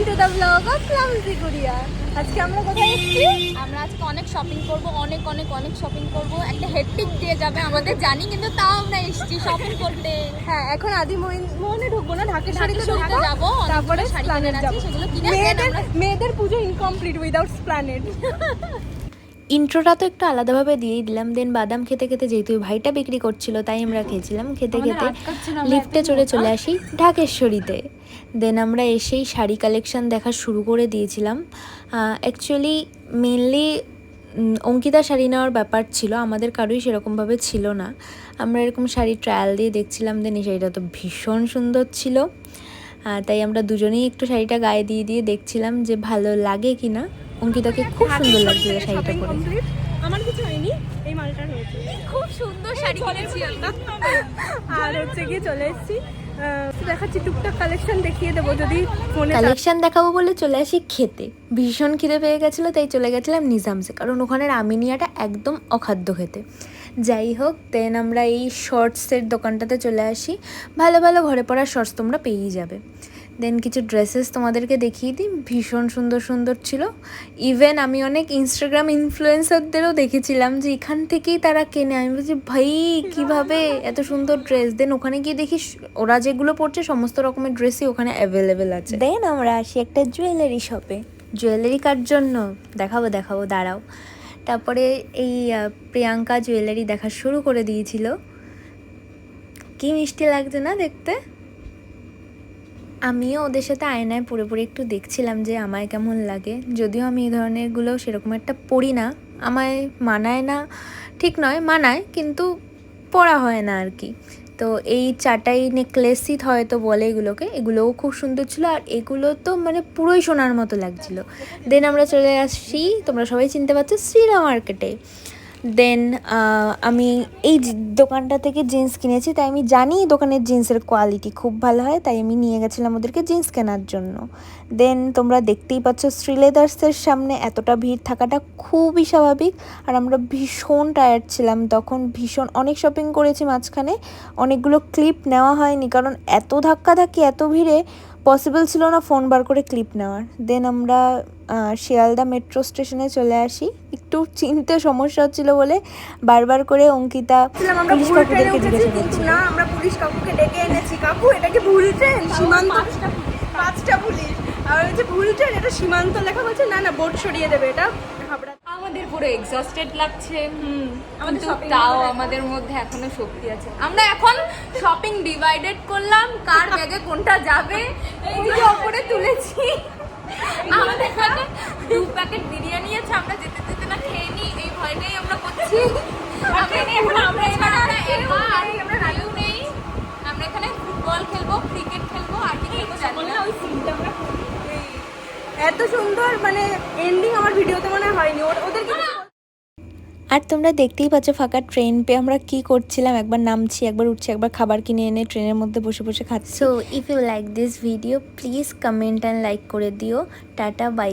To the blog of ক্লামসি গুড়িয়া। আজকে আমরা কোথায় এসেছি? আমরা আজকে অনেক শপিং করব, অনেক অনেক অনেক শপিং করব। একটা হেডটিক দিয়ে যাবে আমাদের জানি, কিন্তু তাও আমরা এসেছি শপিং করতে। হ্যাঁ, এখন আদি মোহনে ঢুকবো না, ঢাকেশ্বরীতে ঢাকেশ্বরীতে যাবো, যাবো, তারপরে শাড়ি স্প্ল্যানেড কেনার যাবো। আছে, সেগুলো কিনে মেয়েদের পুজো ইনকমপ্লিট উইদাউট স্প্ল্যানেড। ইন্ট্রোটা তো একটু আলাদাভাবে দিয়েই দিলাম। দেন বাদাম খেতে খেতে, যেহেতু ভাইটা বিক্রি করছিল তাই আমরা খেয়েছিলাম। খেতে খেতে লিফটে চড়ে চলে আসি ঢাকেশ্বরীতে। দেন আমরা এসেই শাড়ি কালেকশন দেখা শুরু করে দিয়েছিলাম। অ্যাকচুয়ালি মেনলি অঙ্কিতা শাড়ি নেওয়ার ব্যাপার ছিল, আমাদের কারোই সেরকমভাবে ছিল না। আমরা এরকম শাড়ি ট্রায়াল দিয়ে দেখছিলাম। দেন এই শাড়িটা তো ভীষণ সুন্দর ছিল, তাই আমরা দুজনেই একটু শাড়িটা গায়ে দিয়ে দিয়ে দেখছিলাম যে ভালো লাগে কি না। অঙ্কিতাকে খুব সুন্দর লাগছিল শাড়িটা পরে। আমার কিছু হয়নি, এই মালটা হয়েছে। খুব সুন্দর শাড়ি কিনেছি আমরা। আর হচ্ছে গিয়ে চলে এসেছি, দেখাচ্ছি টুকটাক কালেকশন দেখিয়ে দেবো যদি ফোনে। কালেকশন দেখাবো বলে চলে আসি খেতে। ভীষণ খিদে পেয়ে গেছিলো, তাই চলে গেছিলাম নিজামসে, কারণ ওখানের আমিনিয়াটা একদম অখাদ্য খেতে। যাই হোক, দেন আমরা এই শর্টসের দোকানটাতে চলে আসি। ভালো ভালো ঘরে পরার শর্টস তোমরা পেয়েই যাবে। দেন কিছু ড্রেসেস তোমাদেরকে দেখিয়ে দিই, ভীষণ সুন্দর সুন্দর ছিল। ইভেন আমি অনেক ইনস্টাগ্রাম ইনফ্লুয়েন্সারদেরও দেখেছিলাম যে এখান থেকেই তারা কেনে। আমি বলছি ভাই কীভাবে এত সুন্দর ড্রেস। দেন ওখানে গিয়ে দেখি ওরা যেগুলো পরছে সমস্ত রকমের ড্রেসই ওখানে অ্যাভেলেবেল আছে। দেন আমরা আসি একটা জুয়েলারি শপে। জুয়েলারি কার জন্য দেখাবো দাঁড়াও। তারপরে এই প্রিয়াঙ্কা জুয়েলারি দেখা শুরু করে দিয়েছিল। কি মিষ্টি লাগছে না দেখতে। আমিও ওদের সাথে আয়নায় পুরোপুরি একটু দেখছিলাম যে আমায় কেমন লাগে। যদিও আমি এই ধরনেরগুলো সেরকম একটা পরি না, আমায় মানায় না, ঠিক নয়, মানায় কিন্তু পরা হয় না আর কি। তো এই চাটাই নেকলেসই হয়তো বলে এগুলোকে, এগুলোও খুব সুন্দর ছিল। আর এগুলো তো মানে পুরোই সোনার মতো লাগছিল। দেন আমরা চলে আসি, তোমরা সবাই চিনতে পারছো, শ্রীরা মার্কেটে। দেন আমি এই দোকানটা থেকে জিন্স কিনেছি, তাই আমি জানি দোকানের জিন্সের কোয়ালিটি খুব ভালো হয়, তাই আমি নিয়ে গেছিলাম ওদেরকে জিন্স কেনার জন্য। দেন তোমরা দেখতেই পাচ্ছ শ্রীলেদার্সের সামনে এতটা ভিড় থাকাটা খুবই স্বাভাবিক। আর আমরা ভীষণ টায়ার্ড ছিলাম তখন, ভীষণ অনেক শপিং করেছি মাঝখানে, অনেকগুলো ক্লিপ নেওয়া হয়নি কারণ এত ধাক্কাধাক্কি, এত ভিড়ে পসিবল ছিল না ফোন বার করে ক্লিপ নেওয়ার। দেন আমরা শিয়ালদা মেট্রো স্টেশনে চলে আসি। একটু চিনতে সমস্যা হচ্ছিল বলে বারবার করে অঙ্কিতা পুলিশ কাকুদেরকে জিজ্ঞাসা করছিল। না, আমরা পুলিশ কাকুকে ডেকে এনেছি। কাকু, এটা কি ভুল ট্রেন? সীমান্ত 5টা পুলিশ, আর হচ্ছে ভুল ট্রেন, এটা সীমান্ত লেখা বলছে। না বোর্ড সরিয়ে দেবে, এটা আমাদের পুরো এক্সস্টেড লাগছে, আমাদের কিন্তু shopping তাও আমাদের মধ্যে এখনো শক্তি আছে। আমরা এখন শপিং ডিভাইডেড করলাম, কার ব্যাগে কোনটা যাবে এই যে ওপরে তুলেছি। আমাদের এখানে 2 প্যাকেট বিরিয়ানি আছে, আমরা যেতে যেতে না খেয়ে নিই এই ভয়টাই আমরা করছি। আমরা এখানে ফুটবল খেলবো, ক্রিকেট খেলবো, আর কি খেলবো জানি না। ওই সিনটা আমরা এত সুন্দর মানে এন্ডিং আমার ভিডিওতে মনে হয়নি। ওদের কি আর তোমরা দেখতেই পাচ্ছ ফাঁকা ট্রেন পেয়ে আমরা কি করছিলাম, একবার নামছি, একবার উঠছি, একবার খাবার কিনে এনে ট্রেনের মধ্যে বসে বসে খাচ্ছি। So if you like this video please comment and like করে দিও। Tata, bye by.